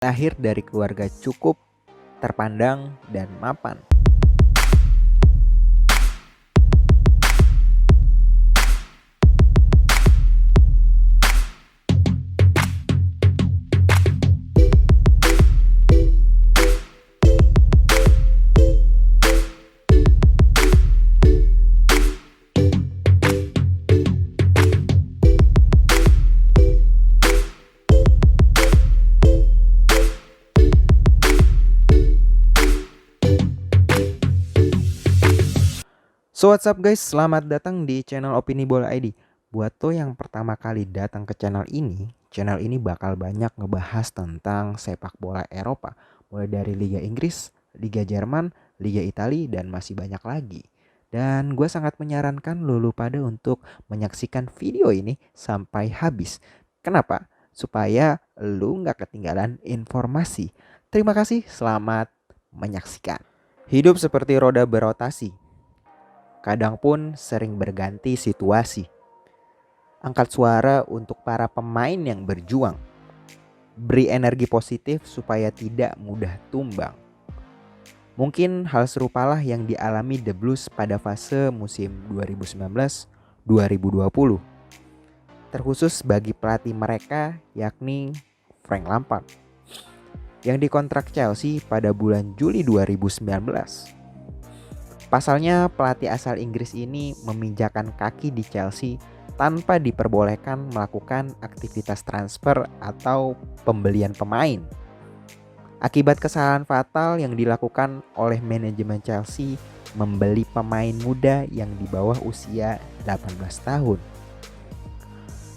Lahir dari keluarga cukup, terpandang, dan mapan. So what's up guys, selamat datang di channel Opini Bola ID. Buat lo yang pertama kali datang ke channel ini bakal banyak ngebahas tentang sepak bola Eropa. Mulai dari Liga Inggris, Liga Jerman, Liga Italia, dan masih banyak lagi. Dan gue sangat menyarankan lo pada untuk menyaksikan video ini sampai habis. Kenapa? Supaya lo gak ketinggalan informasi. Terima kasih, selamat menyaksikan. Hidup seperti roda berotasi. Kadang pun sering berganti situasi. Angkat suara untuk para pemain yang berjuang. Beri energi positif supaya tidak mudah tumbang. Mungkin hal serupalah yang dialami The Blues pada fase musim 2019-2020. Terkhusus bagi pelatih mereka yakni Frank Lampard yang dikontrak Chelsea pada bulan Juli 2019. Pasalnya pelatih asal Inggris ini meminjakan kaki di Chelsea tanpa diperbolehkan melakukan aktivitas transfer atau pembelian pemain. Akibat kesalahan fatal yang dilakukan oleh manajemen Chelsea membeli pemain muda yang di bawah usia 18 tahun.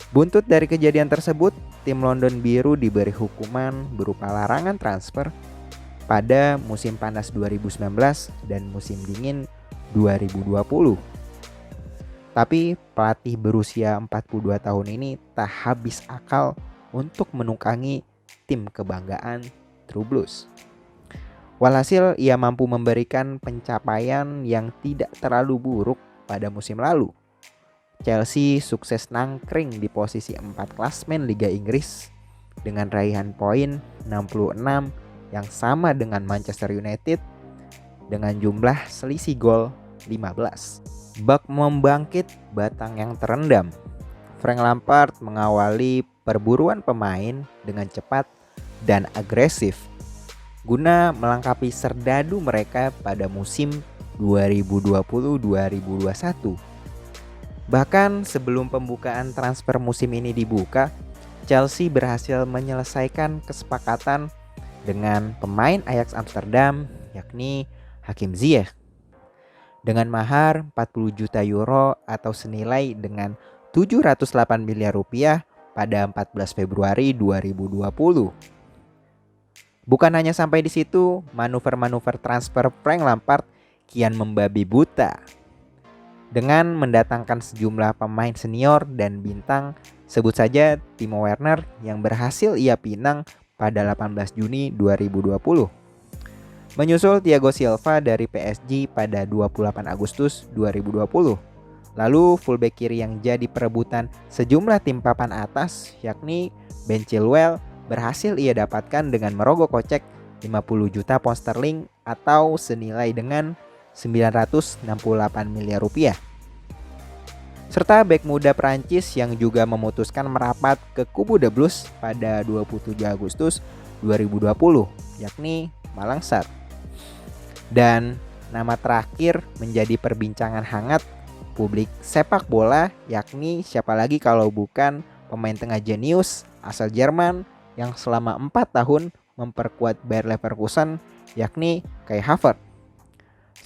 Buntut dari kejadian tersebut, tim London Biru diberi hukuman berupa larangan transfer pada musim panas 2019 dan musim dingin 2020. Tapi pelatih berusia 42 tahun ini tak habis akal untuk menunggangi tim kebanggaan True Blues. Walhasil ia mampu memberikan pencapaian yang tidak terlalu buruk pada musim lalu. Chelsea sukses nangkring di posisi 4 klasmen Liga Inggris dengan raihan poin 66 yang sama dengan Manchester United dengan jumlah selisih gol 15. Bak membangkit batang yang terendam. Frank Lampard mengawali perburuan pemain dengan cepat dan agresif guna melengkapi serdadu mereka pada musim 2020-2021. Bahkan sebelum pembukaan transfer musim ini dibuka, Chelsea berhasil menyelesaikan kesepakatan dengan pemain Ajax Amsterdam yakni Hakim Ziyech dengan mahar 40 juta euro atau senilai dengan 708 miliar rupiah pada 14 Februari 2020. Bukan hanya sampai di situ, manuver-manuver transfer Frank Lampard kian membabi buta dengan mendatangkan sejumlah pemain senior dan bintang, sebut saja Timo Werner yang berhasil ia pinang pada 18 Juni 2020. Menyusul Thiago Silva dari PSG pada 28 Agustus 2020. Lalu fullback kiri yang jadi perebutan sejumlah tim papan atas yakni Ben Chilwell berhasil ia dapatkan dengan merogoh kocek 50 juta pound sterling atau senilai dengan 968 miliar rupiah. Serta bek muda Prancis yang juga memutuskan merapat ke kubu The Blues pada 27 Agustus 2020 yakni Malang Sarr. Dan nama terakhir menjadi perbincangan hangat publik sepak bola yakni siapa lagi kalau bukan pemain tengah jenius asal Jerman yang selama 4 tahun memperkuat Bayer Leverkusen yakni Kai Havertz.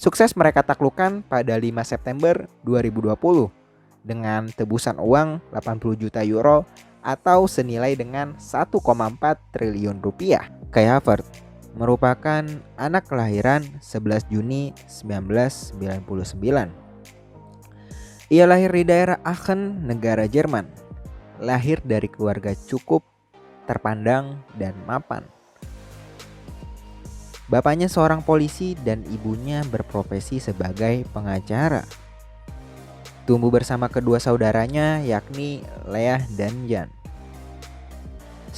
Sukses mereka taklukkan pada 5 September 2020 dengan tebusan uang 80 juta euro atau senilai dengan 1,4 triliun rupiah. Kai Havertz merupakan anak kelahiran 11 Juni 1999. Ia lahir di daerah Aachen, negara Jerman. Lahir dari keluarga cukup, terpandang, dan mapan. Bapaknya seorang polisi dan ibunya berprofesi sebagai pengacara. Tumbuh bersama kedua saudaranya yakni Leah dan Jan.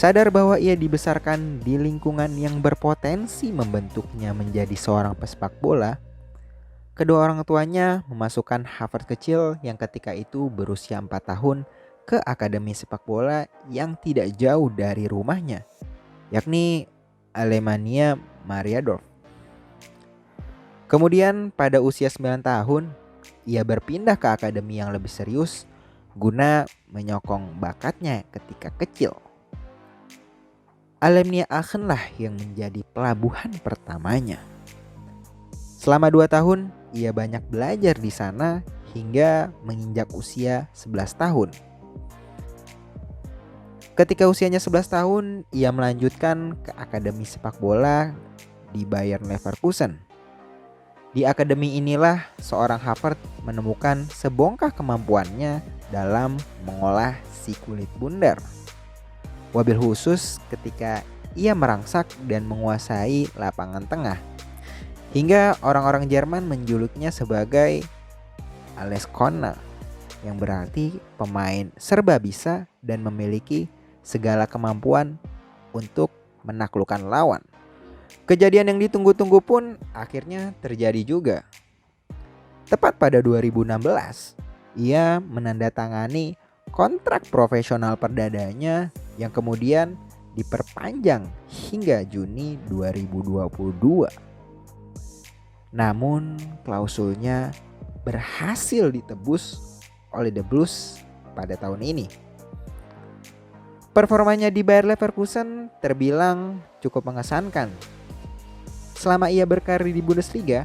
Sadar bahwa ia dibesarkan di lingkungan yang berpotensi membentuknya menjadi seorang pesepak bola, kedua orang tuanya memasukkan Harvard kecil yang ketika itu berusia 4 tahun ke akademi sepak bola yang tidak jauh dari rumahnya, yakni Alemannia Mariadorf. Kemudian pada usia 9 tahun, ia berpindah ke akademi yang lebih serius guna menyokong bakatnya ketika kecil. Alemannia Aachen lah yang menjadi pelabuhan pertamanya. Selama 2 tahun, ia banyak belajar di sana hingga menginjak usia 11 tahun. Ketika usianya 11 tahun, ia melanjutkan ke akademi sepak bola di Bayer Leverkusen. Di akademi inilah seorang Harvard menemukan sebongkah kemampuannya dalam mengolah si kulit bundar. Wabil khusus ketika ia merangsak dan menguasai lapangan tengah. Hingga orang-orang Jerman menjuluknya sebagai Alles Könner, yang berarti pemain serba bisa dan memiliki segala kemampuan untuk menaklukkan lawan. Kejadian yang ditunggu-tunggu pun akhirnya terjadi juga. Tepat pada 2016, ia menandatangani kontrak profesional perdanaannya yang kemudian diperpanjang hingga Juni 2022. Namun klausulnya berhasil ditebus oleh The Blues pada tahun ini. Performanya di Bayer Leverkusen terbilang cukup mengesankan. Selama ia berkarir di Bundesliga,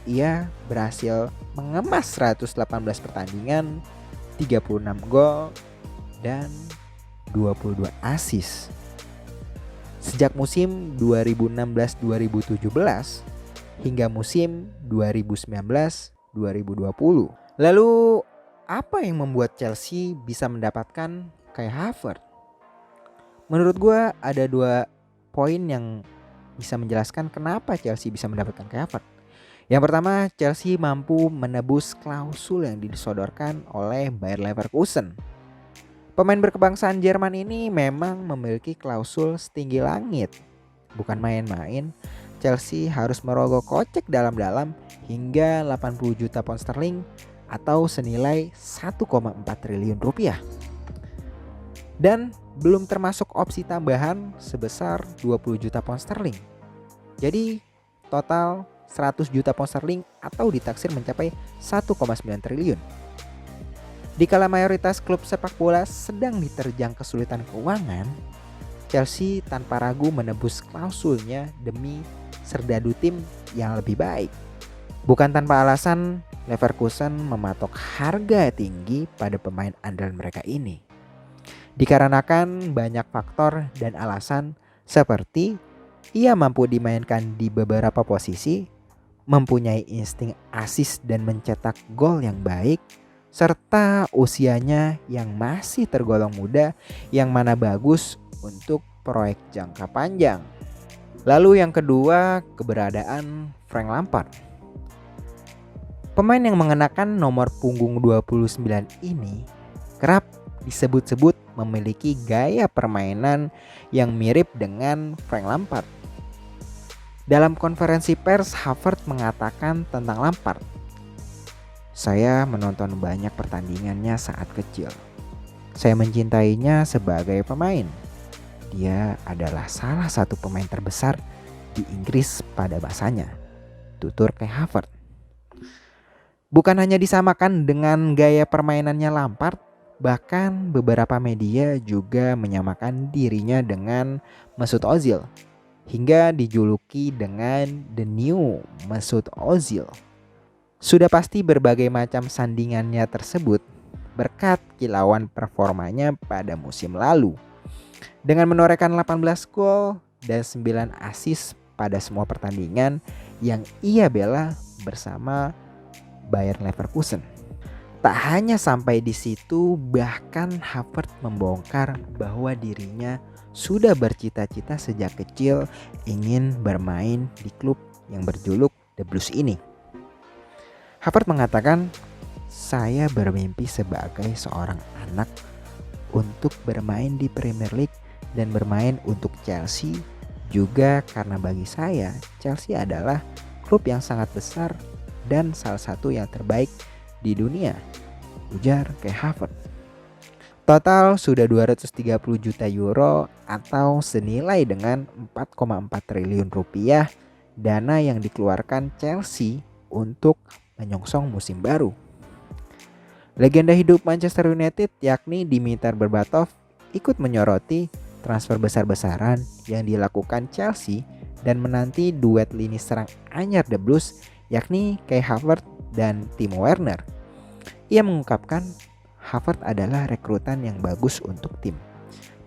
ia berhasil mengemas 118 pertandingan, 36 gol, dan 22 assist. Sejak musim 2016-2017 hingga musim 2019-2020. Lalu apa yang membuat Chelsea bisa mendapatkan Kai Havertz? Menurut gue ada 2 poin yang bisa menjelaskan kenapa Chelsea bisa mendapatkan Kai Havertz. Yang pertama, Chelsea mampu menebus klausul yang disodorkan oleh Bayer Leverkusen. Pemain berkebangsaan Jerman ini memang memiliki klausul setinggi langit. Bukan main-main, Chelsea harus merogoh kocek dalam-dalam hingga 80 juta pound sterling atau senilai 1,4 triliun rupiah. Dan belum termasuk opsi tambahan sebesar 20 juta pound sterling. Jadi total 100 juta pound sterling atau ditaksir mencapai 1,9 triliun. Dikala mayoritas klub sepak bola sedang diterjang kesulitan keuangan, Chelsea tanpa ragu menebus klausulnya demi serdadu tim yang lebih baik. Bukan tanpa alasan Leverkusen mematok harga tinggi pada pemain andalan mereka ini. Dikarenakan banyak faktor dan alasan seperti ia mampu dimainkan di beberapa posisi, mempunyai insting assist dan mencetak gol yang baik, serta usianya yang masih tergolong muda yang mana bagus untuk proyek jangka panjang. Lalu yang kedua, keberadaan Frank Lampard. Pemain yang mengenakan nomor punggung 29 ini kerap disebut-sebut memiliki gaya permainan yang mirip dengan Frank Lampard. Dalam konferensi pers, Havertz mengatakan tentang Lampard, "Saya menonton banyak pertandingannya saat kecil. Saya mencintainya sebagai pemain. Dia adalah salah satu pemain terbesar di Inggris pada masanya," tutur Kai Havertz. Bukan hanya disamakan dengan gaya permainannya Lampard, bahkan beberapa media juga menyamakan dirinya dengan Mesut Ozil hingga dijuluki dengan The New Mesut Ozil. Sudah pasti berbagai macam sandingannya tersebut berkat kilauan performanya pada musim lalu. Dengan menorehkan 18 gol dan 9 assist pada semua pertandingan yang ia bela bersama Bayer Leverkusen. Tak hanya sampai di situ, bahkan Havertz membongkar bahwa dirinya sudah bercita-cita sejak kecil ingin bermain di klub yang berjuluk The Blues ini. Havertz mengatakan, "Saya bermimpi sebagai seorang anak untuk bermain di Premier League dan bermain untuk Chelsea, juga karena bagi saya Chelsea adalah klub yang sangat besar dan salah satu yang terbaik di dunia, ujar Kai Havertz. Total sudah 230 juta euro atau senilai dengan 4,4 triliun rupiah dana yang dikeluarkan Chelsea untuk menyongsong musim baru. Legenda hidup Manchester United yakni Dimitar Berbatov ikut menyoroti transfer besar-besaran yang dilakukan Chelsea dan menanti duet lini serang anyar The Blues yakni Kai Havertz dan Timo Werner. Ia mengungkapkan Havertz adalah rekrutan yang bagus untuk tim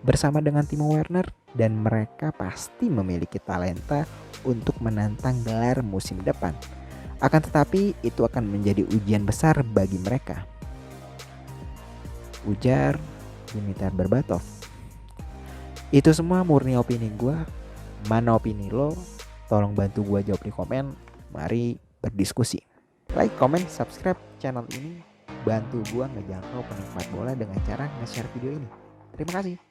bersama dengan Timo Werner dan mereka pasti memiliki talenta untuk menantang gelar musim depan. Akan tetapi itu akan menjadi ujian besar bagi mereka, ujar Dimitar Berbatov. Itu semua murni opini gue. Mana opini lo? Tolong bantu gue jawab di komen. Mari berdiskusi. Like, comment, subscribe channel ini. Bantu gue ngejangkau penikmat bola dengan cara nge-share video ini. Terima kasih.